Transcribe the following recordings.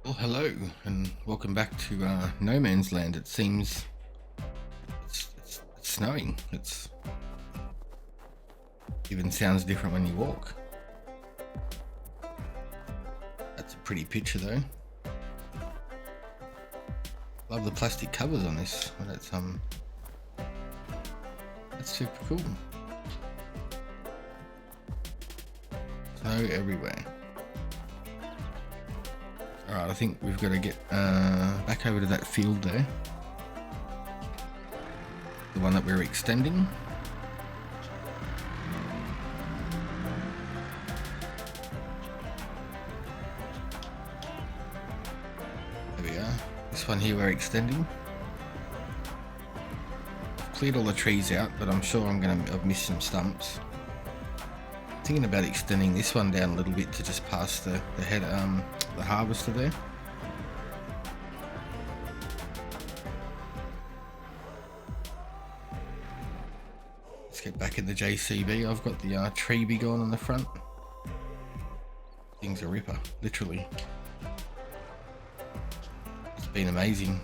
Well, hello, and welcome back to No Man's Land. It seems it's snowing. It's even sounds different when you walk. That's a pretty picture, though. Love the plastic covers on this. That's super cool. Snow everywhere. Alright, I think we've got to get back over to that field there. The one that we're extending. There we are. This one here we're extending. I've cleared all the trees out, but I'm sure I've missed some stumps. Thinking about extending this one down a little bit to just past the harvester there. Let's get back in the JCB. I've got the tree big on the front. Things a ripper, literally. It's been amazing.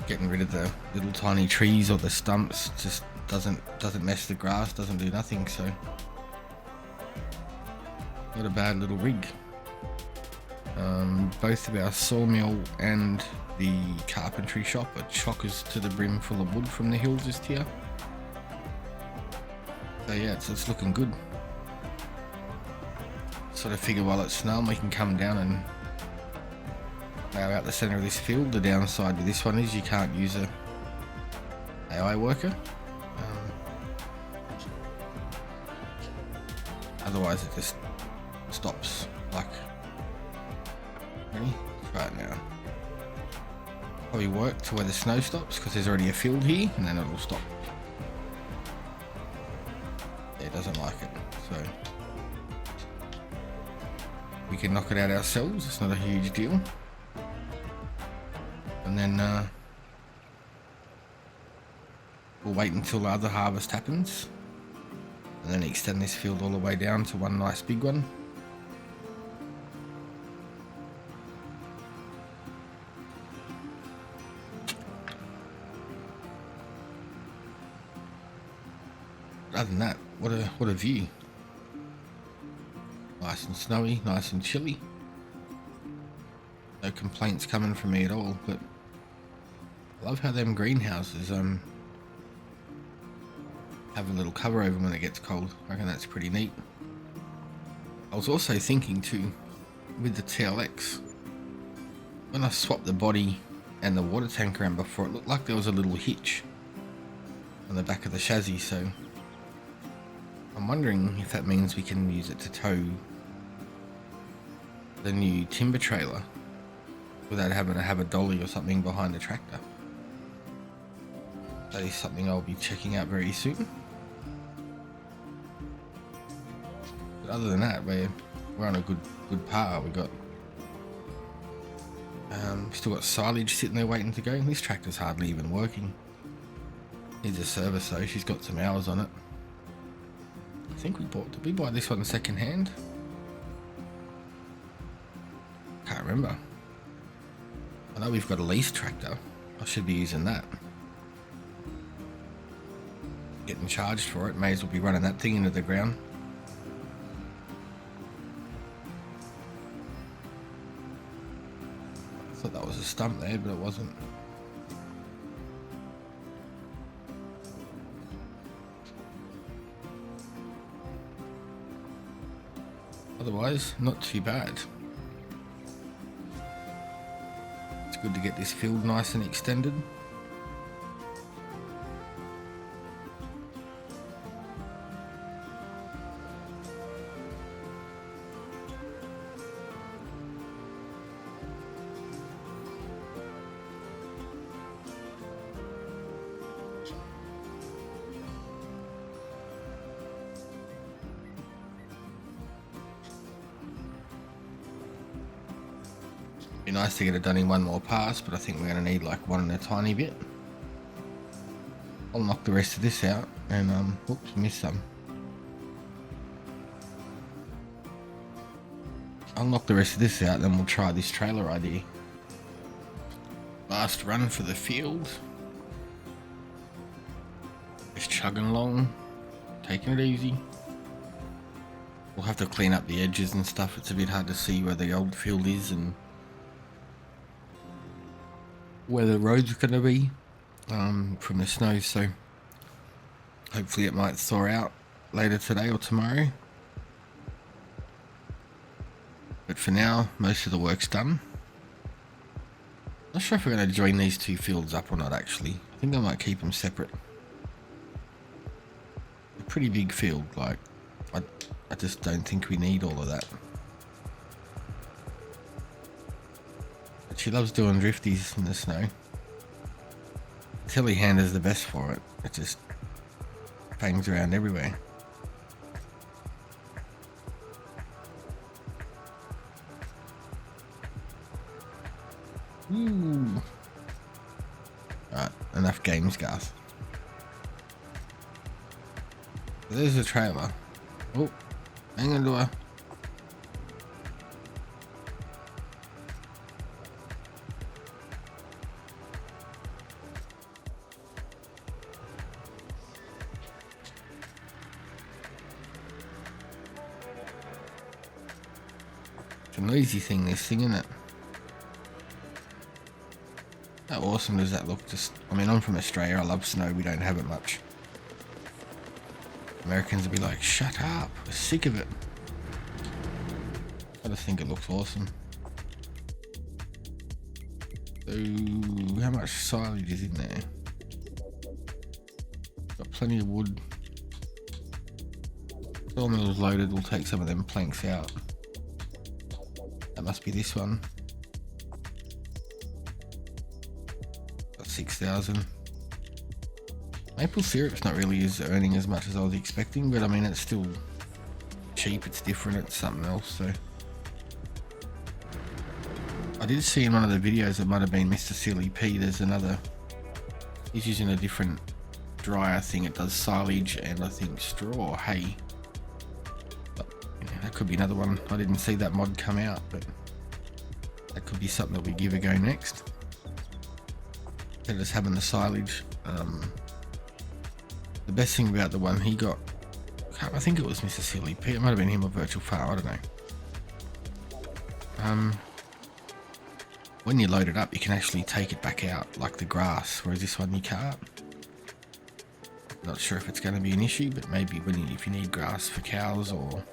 Getting rid of the little tiny trees or the stumps just doesn't mess the grass, doesn't do nothing, so not a bad little rig. Both of our sawmill and the carpentry shop are chockers to the brim full of wood from the hills just here. So yeah, it's looking good. Sort of figure while it's snowing we can come down and plough out the centre of this field. The downside with this one is you can't use a AI worker. Otherwise it just stops. Like, ready? Try it now. Probably work to where the snow stops because there's already a field here, and then it'll stop. Yeah, it doesn't like it, so we can knock it out ourselves. It's not a huge deal. And then we'll wait until the other harvest happens, and then extend this field all the way down to one nice big one. Other than that, what a view. Nice and snowy, nice and chilly. No complaints coming from me at all, but I love how them greenhouses have a little cover over them when it gets cold. I reckon that's pretty neat. I was also thinking too, with the TLX, when I swapped the body and the water tank around before, it looked like there was a little hitch on the back of the chassis, so I'm wondering if that means we can use it to tow the new timber trailer without having to have a dolly or something behind the tractor. That is something I'll be checking out very soon. But other than that, we're on a good par. We got still got silage sitting there waiting to go. This tractor's hardly even working. Needs a service though. She's got some hours on it. I think did we buy this one second hand? Can't remember. I know we've got a lease tractor. I should be using that. Getting charged for it, may as well be running that thing into the ground. I thought that was a stump there, but it wasn't. Otherwise, not too bad. It's good to get this field nice and extended. Be nice to get it done in one more pass, but I think we're going to need like one and a tiny bit. I'll knock the rest of this out and oops, missed some. I'll knock the rest of this out, then we'll try this trailer idea. Last run for the field. Just chugging along, taking it easy. We'll have to clean up the edges and stuff. It's a bit hard to see where the old field is and where the road's going to be from the snow, so hopefully it might thaw out later today or tomorrow. But for now, most of the work's done. Not sure if we're going to join these two fields up or not, actually. I think I might keep them separate. A pretty big field, like, I just don't think we need all of that. But she loves doing drifties in the snow. Telehander's the best for it. It just bangs around everywhere. Ooh. Right, enough games, guys. There's the trailer. Oh, hang on to her. It's a noisy thing, this thing, isn't it? How awesome does that look? Just, I mean, I'm from Australia, I love snow, we don't have it much. Americans will be like, shut up, we're sick of it. I just think it looks awesome. So, how much silage is in there? Got plenty of wood. Sawmill's loaded, we'll take some of them planks out. That must be this one. Got 6,000. Maple syrup's not really earning as much as I was expecting, but I mean, it's still cheap, it's different, it's something else, so. I did see in one of the videos, it might have been Mr. Silly P, there's another, he's using a different dryer thing, it does silage and I think straw or hay. But, yeah, that could be another one. I didn't see that mod come out, but that could be something that we give a go next. Instead of just having the silage. The best thing about the one he got, I think it was Mr. Silly P, it might have been him or Virtual Farm, I don't know. When you load it up, you can actually take it back out like the grass, whereas this one you can't. Not sure if it's going to be an issue, but maybe if you need grass for cows or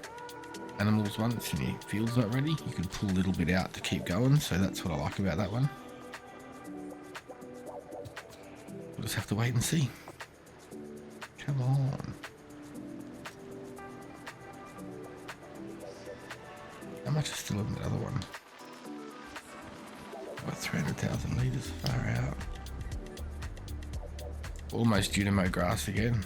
animals once and your field's not ready, you can pull a little bit out to keep going, so that's what I like about that one. We'll just have to wait and see. Come on. How much is still in the other one? About 300,000 litres, far out. Almost due to mow grass again.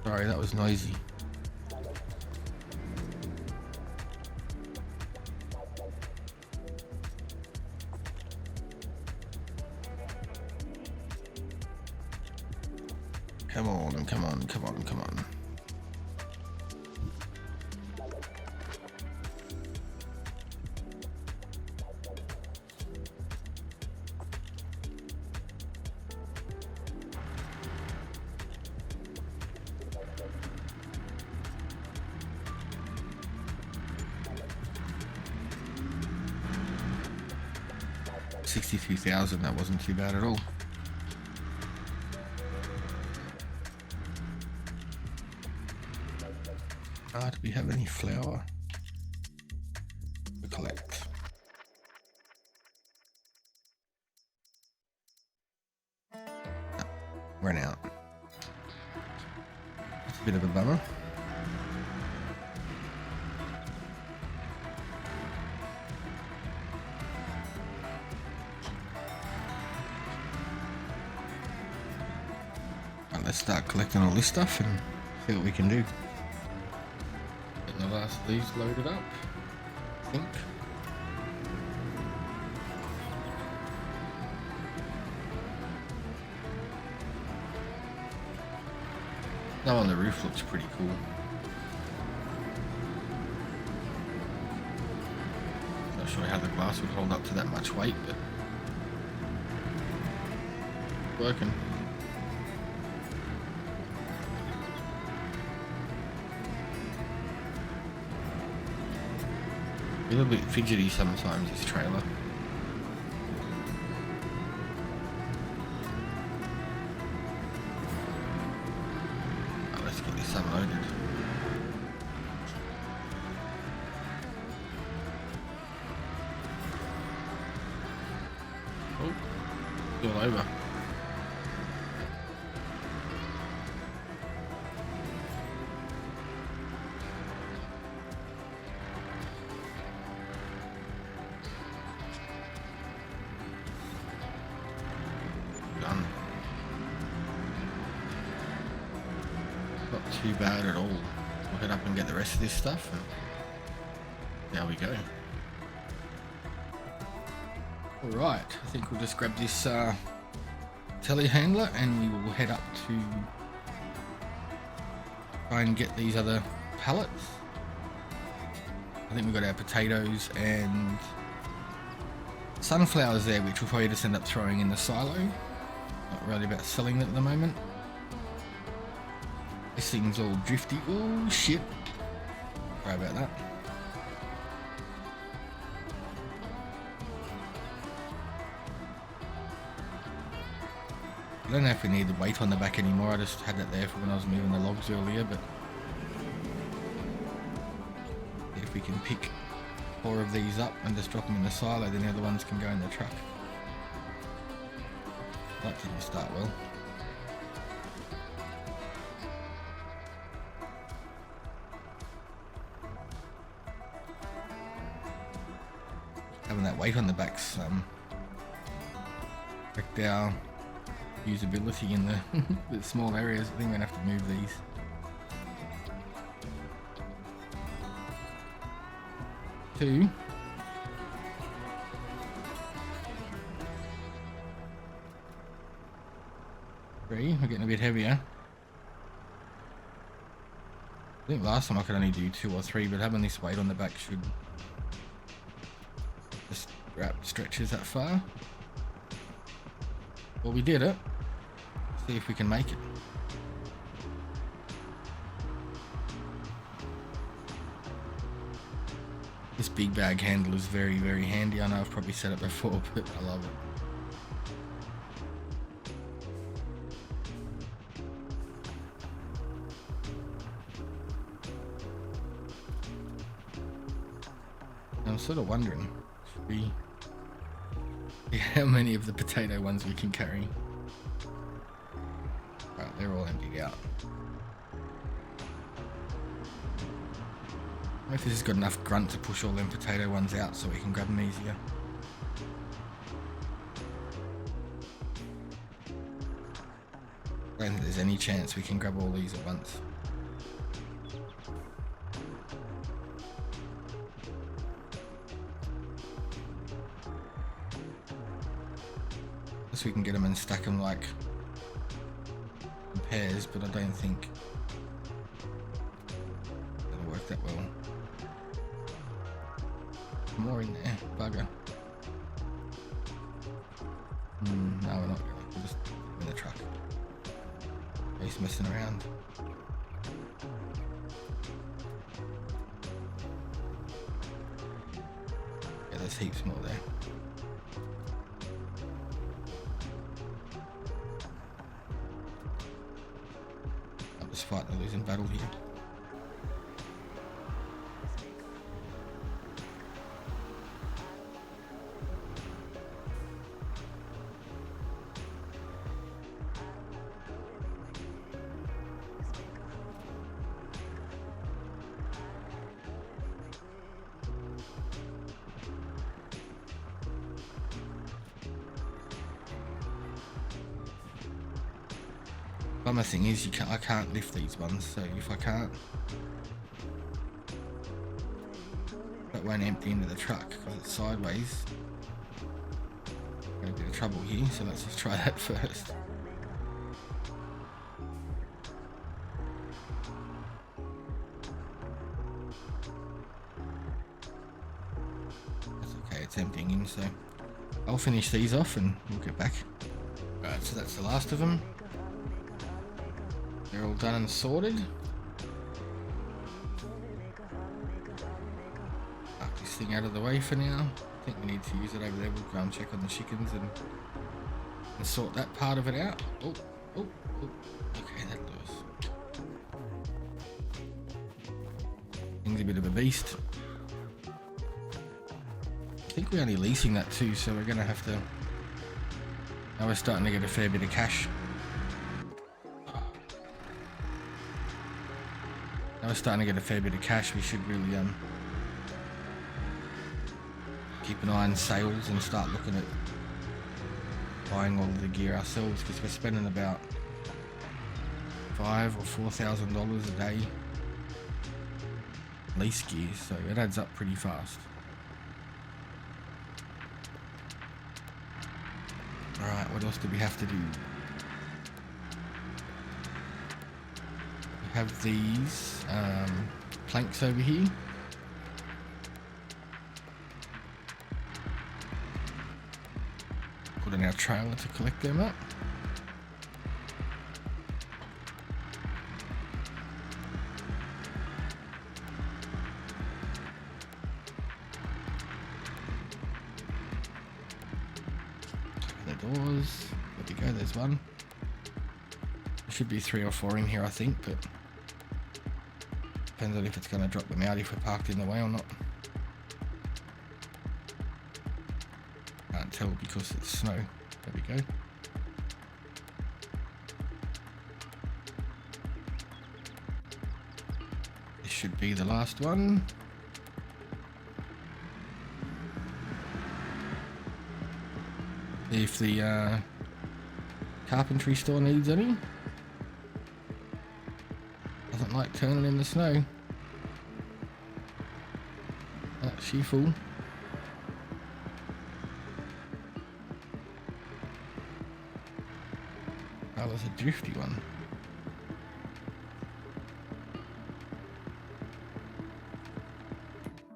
Sorry, that was noisy. Come on, come on, come on, come on. $62,000, that wasn't too bad at all. Do we have any flour to collect? No, ran out. That's a bit of a bummer. Right, let's start collecting all this stuff and see what we can do. The last of these loaded up, I think. Snow on the roof looks pretty cool. Not sure how the glass would hold up to that much weight, but it's working. A little bit fidgety sometimes, this trailer. Oh, let's get this unloaded. Oh, it's all over. Not too bad at all. We'll head up and get the rest of this stuff, and there we go. Alright, I think we'll just grab this telehandler and we will head up to try and get these other pallets. I think we've got our potatoes and sunflowers there, which we'll probably just end up throwing in the silo. Not really about selling it at the moment. This thing's all drifty. Oh shit. Sorry about that. I don't know if we need the weight on the back anymore. I just had it there for when I was moving the logs earlier, but if we can pick 4 of these up and just drop them in the silo, then the other ones can go in the truck. That didn't start well. Having that weight on the back's affect our usability in the small areas. I think we're gonna have to move these. Two. Three, we're getting a bit heavier. I think last time I could only do 2 or 3, but having this weight on the back should just stretches that far. Well, we did it. See if we can make it. This big bag handle is very, very handy. I know I've probably said it before, but I love it. I'm sort of wondering, should we see how many of the potato ones we can carry? Right, they're all emptied out. I wonder if this has got enough grunt to push all them potato ones out so we can grab them easier. I don't think there's any chance we can grab all these at once. Guess we can get them and stack them like in pairs, but I don't think it'll work that well. More in there, bugger. No, we're not gonna. We'll just in the truck. He's messing around. Yeah, there's heaps more there. I'm just fighting a losing battle here. Bummer thing is I can't lift these ones, so if I can't, that won't empty into the truck because it's sideways. Got a bit of trouble here, so let's just try that first. Okay, it's emptying in, so I'll finish these off and we'll get back. Right, so that's the last of them. They're all done and sorted. Park this thing out of the way for now. I think we need to use it over there. We'll go and check on the chickens and sort that part of it out. Oh, oh, oh. Okay, that does. Thing's a bit of a beast. I think we're only leasing that too, so we're going to have to... Now we're starting to get a fair bit of cash. Now we're starting to get a fair bit of cash. We should really keep an eye on sales and start looking at buying all of the gear ourselves, because we're spending about $5,000 or $4,000 a day lease gear, so it adds up pretty fast. Alright, what else do we have to do? We have these planks over here. Put in our trailer to collect them up. Doors. There we go, there's one. There should be 3 or 4 in here, I think, but depends on if it's going to drop them out if we're parked in the way or not. Can't tell because it's snow. There we go. This should be the last one. If the carpentry store needs any. Doesn't like turning in the snow. She full. That was a drifty one.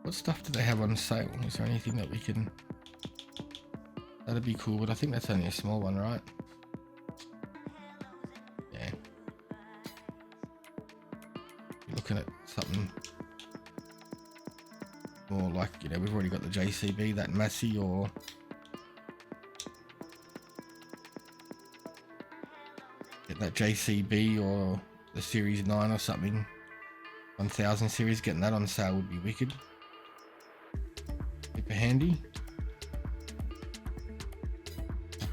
What stuff do they have on sale? Is there anything that we can... That'd be cool, but I think that's only a small one, right? Yeah. You're looking at something more like, you know, we've already got the JCB, that Massey, or get that JCB or the Series 9 or something. 1000 series, getting that on sale would be wicked. Super handy.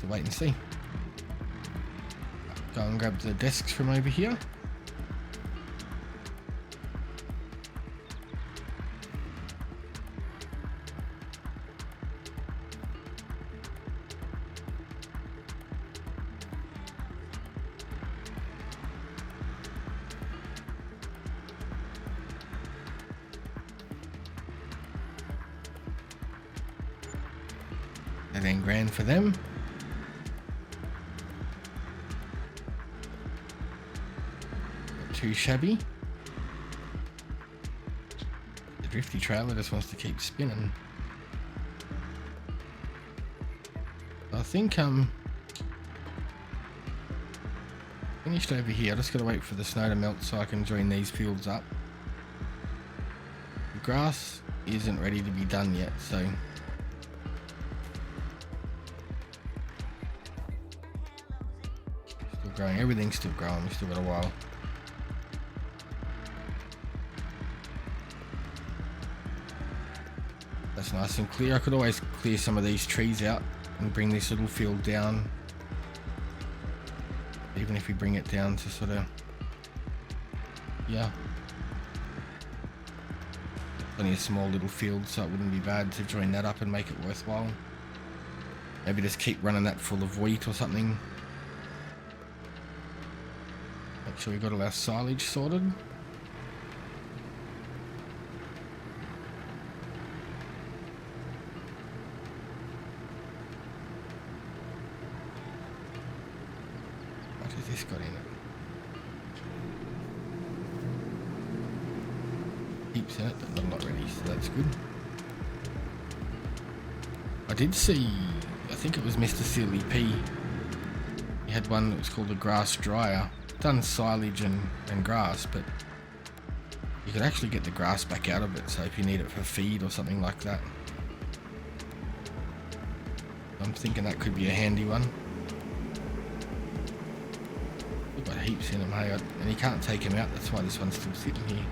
Wait and see. Go and grab the desks from over here. And then grand for them. Too shabby. The drifty trailer just wants to keep spinning. I think finished over here. I just gotta wait for the snow to melt so I can join these fields up. The grass isn't ready to be done yet, so still growing. Everything's still growing. We've still got a while. That's nice and clear. I could always clear some of these trees out and bring this little field down. Even if we bring it down to sort of, yeah. Only a small little field, so it wouldn't be bad to join that up and make it worthwhile. Maybe just keep running that full of wheat or something. Make sure we got all our silage sorted. This got in it. Heaps in it, but not a lot ready, so that's good. I did see, I think it was Mr. Silly P. He had one that was called a grass dryer. Done silage and grass, but you could actually get the grass back out of it, so if you need it for feed or something like that. I'm thinking that could be a handy one. We've got heaps in them, hey, and you can't take them out, that's why this one's still sitting here.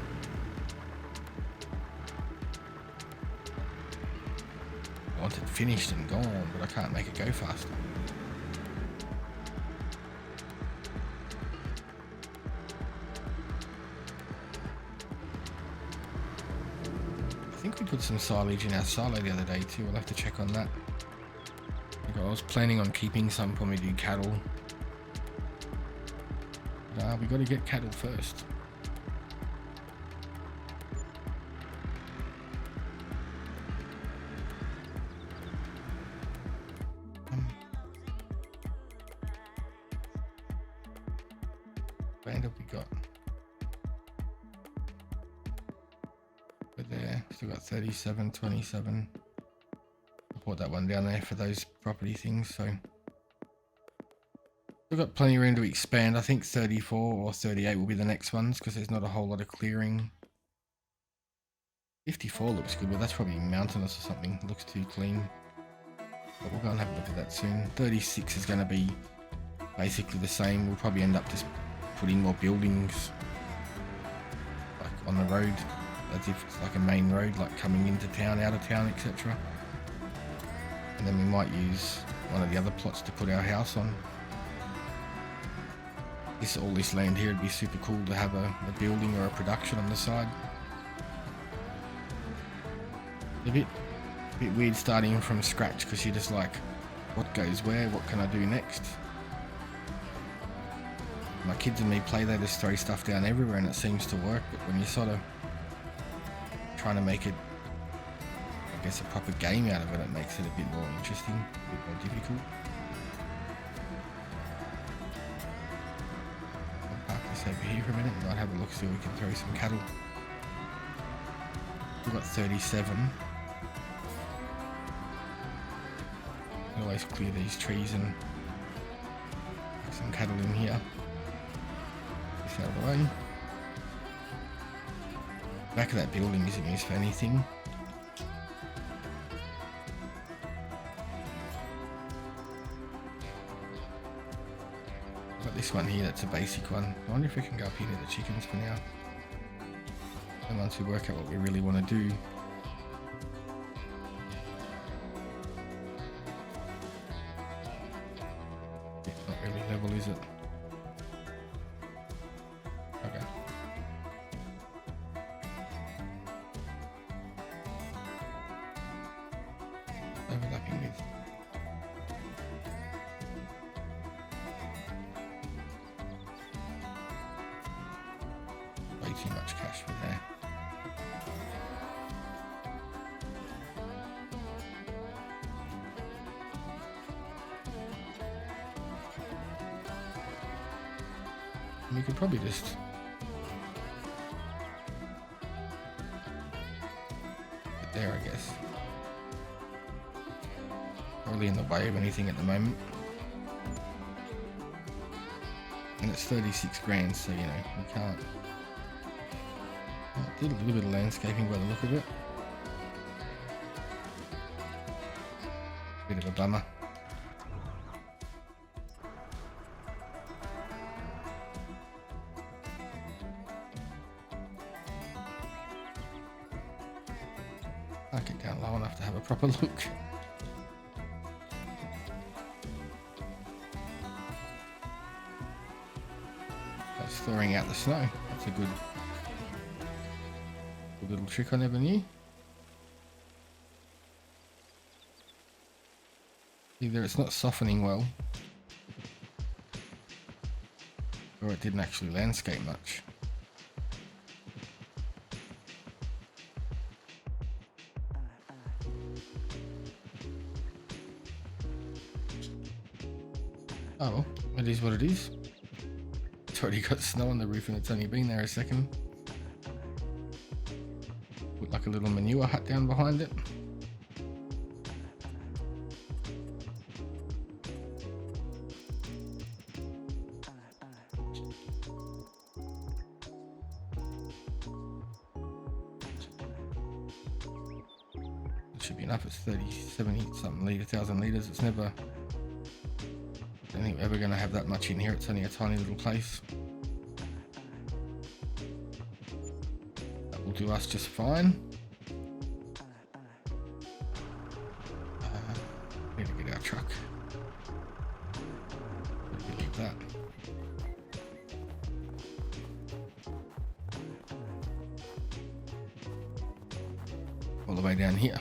I want it finished and gone, but I can't make it go faster. I think we put some silage in our silo the other day too. We'll have to check on that. I was planning on keeping some when we do cattle. But, we got to get cattle first. Band have we got? We're there. Still got 37, 27. I bought that one down there for those property things, so we've got plenty of room to expand. I think 34 or 38 will be the next ones because there's not a whole lot of clearing. 54 looks good, but that's probably mountainous or something. It looks too clean. But we'll go and have a look at that soon. 36 is going to be basically the same. We'll probably end up just putting more buildings like on the road, as if it's like a main road, like coming into town, out of town, etc. And then we might use one of the other plots to put our house on. All this land here would be super cool to have a building or a production on the side. A bit weird starting from scratch because you're just like, what goes where? What can I do next? My kids and me play, they just throw stuff down everywhere and it seems to work, but when you're sort of trying to make it, I guess, a proper game out of it, it makes it a bit more interesting, a bit more difficult. I'll park this over here for a minute and might have a look, see if we can throw some cattle. We've got 37. You can always clear these trees and put some cattle in here. This out of the way. Back of that building isn't used for anything. Got this one here, that's a basic one. I wonder if we can go up here to the chickens for now. And once we work out what we really want to do. It's not really level, is it? Okay. Overlapping with. Way too much cash for there. We could probably just put there, I guess. Probably in the way of anything at the moment. And it's 36 grand, so you know, we can't. I did a little bit of landscaping by the look of it. Bit of a bummer. I'll get down low enough to have a proper look. That's thawing out the snow. That's a good little trick I never knew. Either it's not softening well, or it didn't actually landscape much. Oh well, it is what it is. It's already got snow on the roof and it's only been there a second. Put like a little manure hut down behind it. should be enough. It's 30, 70 something litre, 1,000 litres. It's never, I don't think we're ever going to have that much in here. It's only a tiny little place. That will do us just fine. Need to get our truck. Leave that. All the way down here.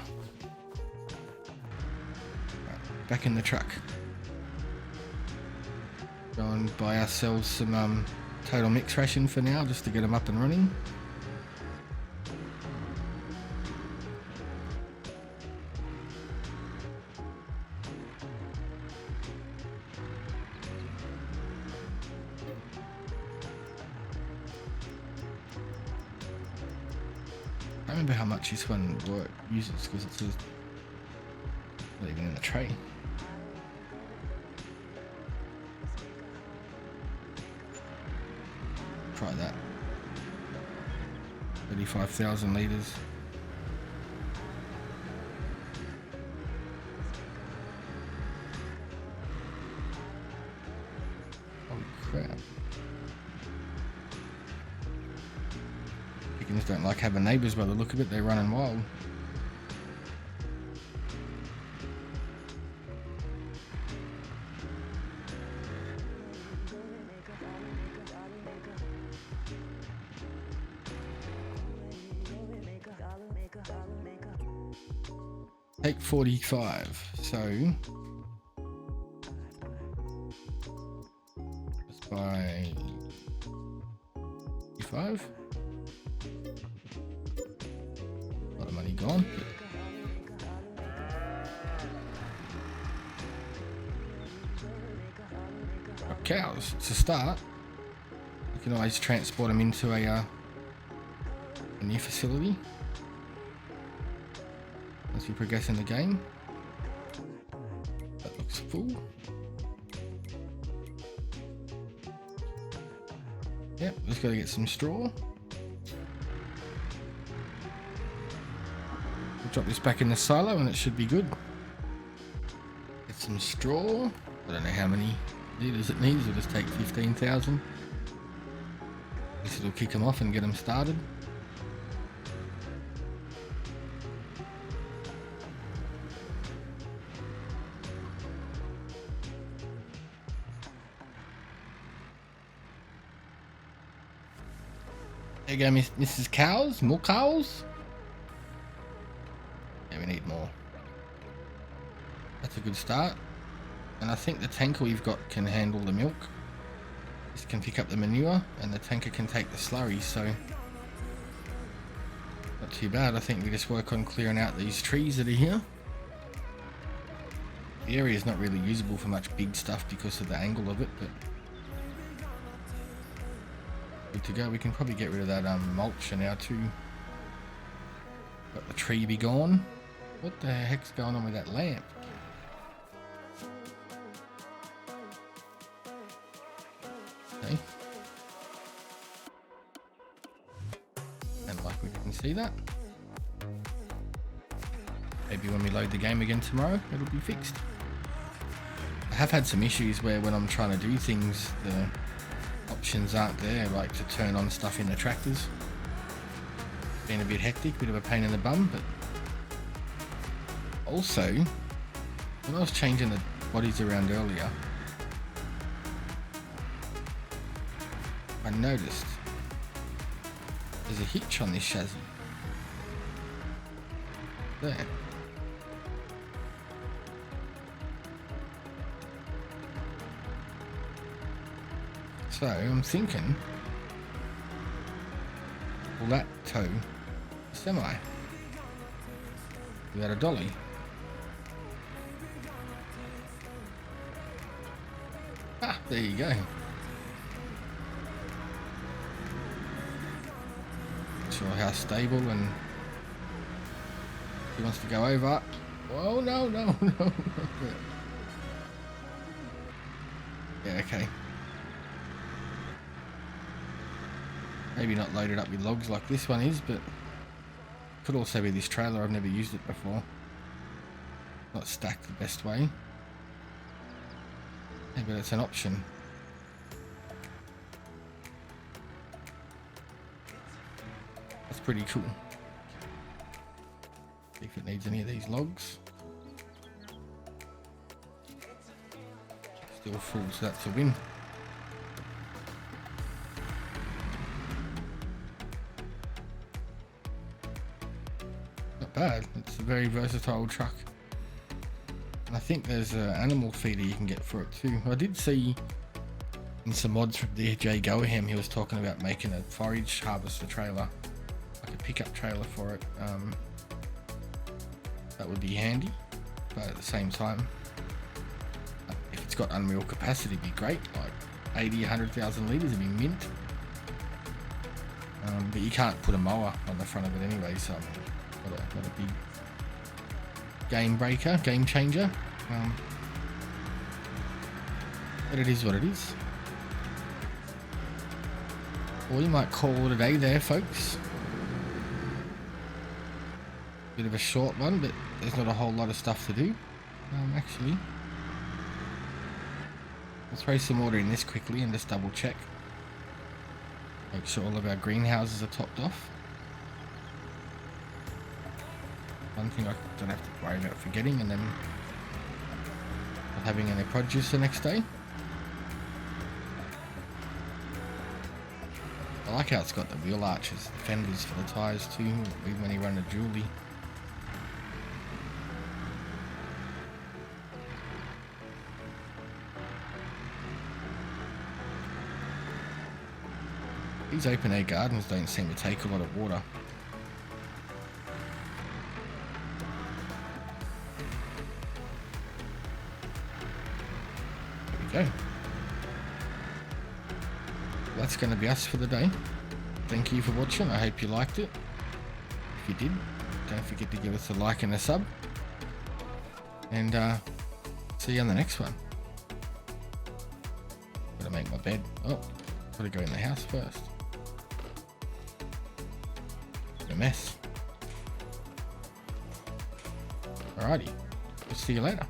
Right, back in the truck. Go and buy ourselves some total mix ration for now, just to get them up and running. I remember how much this one uses because it's not even in the tray. Try that. 35,000 litres. Holy crap. Chickens don't like having neighbours by the look of it, they're running wild. Take 45, so let's buy 55. A lot of money gone. Our cows, it's a start. You can always transport them into a new facility as you progress in the game. That looks full. Yep, just gotta get some straw. We'll drop this back in the silo and it should be good. Get some straw. I don't know how many litres it needs, it'll just take 15,000. This will kick them off and get them started. There you go, Mrs. Cows. More cows? Yeah, we need more. That's a good start. And I think the tanker we've got can handle the milk. This can pick up the manure, and the tanker can take the slurry, so not too bad. I think we just work on clearing out these trees that are here. The area is not really usable for much big stuff because of the angle of it, but good to go. We can probably get rid of that mulch now too. Got the tree be gone. What the heck's going on with that lamp? Okay. And like we can see that. Maybe when we load the game again tomorrow, it'll be fixed. I have had some issues where when I'm trying to do things, the options aren't there, like to turn on stuff in the tractors. Been a bit hectic, bit of a pain in the bum, but also when I was changing the bodies around earlier, I noticed there's a hitch on this chassis. There. So I'm thinking, will that tow a semi without a dolly? Ah, there you go. Not sure how stable, and he wants to go over. Oh no, no, no. Yeah, okay. Maybe not loaded up with logs like this one is, but could also be this trailer. I've never used it before. not stacked the best way. Yeah, but it's an option. That's pretty cool. See if it needs any of these logs. Still full, so that's a win. Not bad. It's a very versatile truck. And I think there's an animal feeder you can get for it too. I did see in some mods from DJ Goham, he was talking about making a forage harvester trailer, like a pickup trailer for it. That would be handy, but at the same time, if it's got unreal capacity, it'd be great, like 80, 100,000 litres, it'd be mint. But you can't put a mower on the front of it anyway, so not a big game breaker, game changer. But it is what it is. Well, you might call it a day there, folks. Bit of a short one, but there's not a whole lot of stuff to do. Actually, I'll throw some water in this quickly and just double check. Make sure all of our greenhouses are topped off. One thing I don't have to worry about forgetting, and then not having any produce the next day. I like how it's got the wheel arches, the fenders for the tyres too, even when you run a dually. These open air gardens don't seem to take a lot of water. There we go. Well, that's going to be us for the day. Thank you for watching. I hope you liked it. If you did, don't forget to give us a like and a sub. And see you on the next one. Gotta make my bed. Oh, gotta go in the house first. A mess. Alrighty, we'll see you later.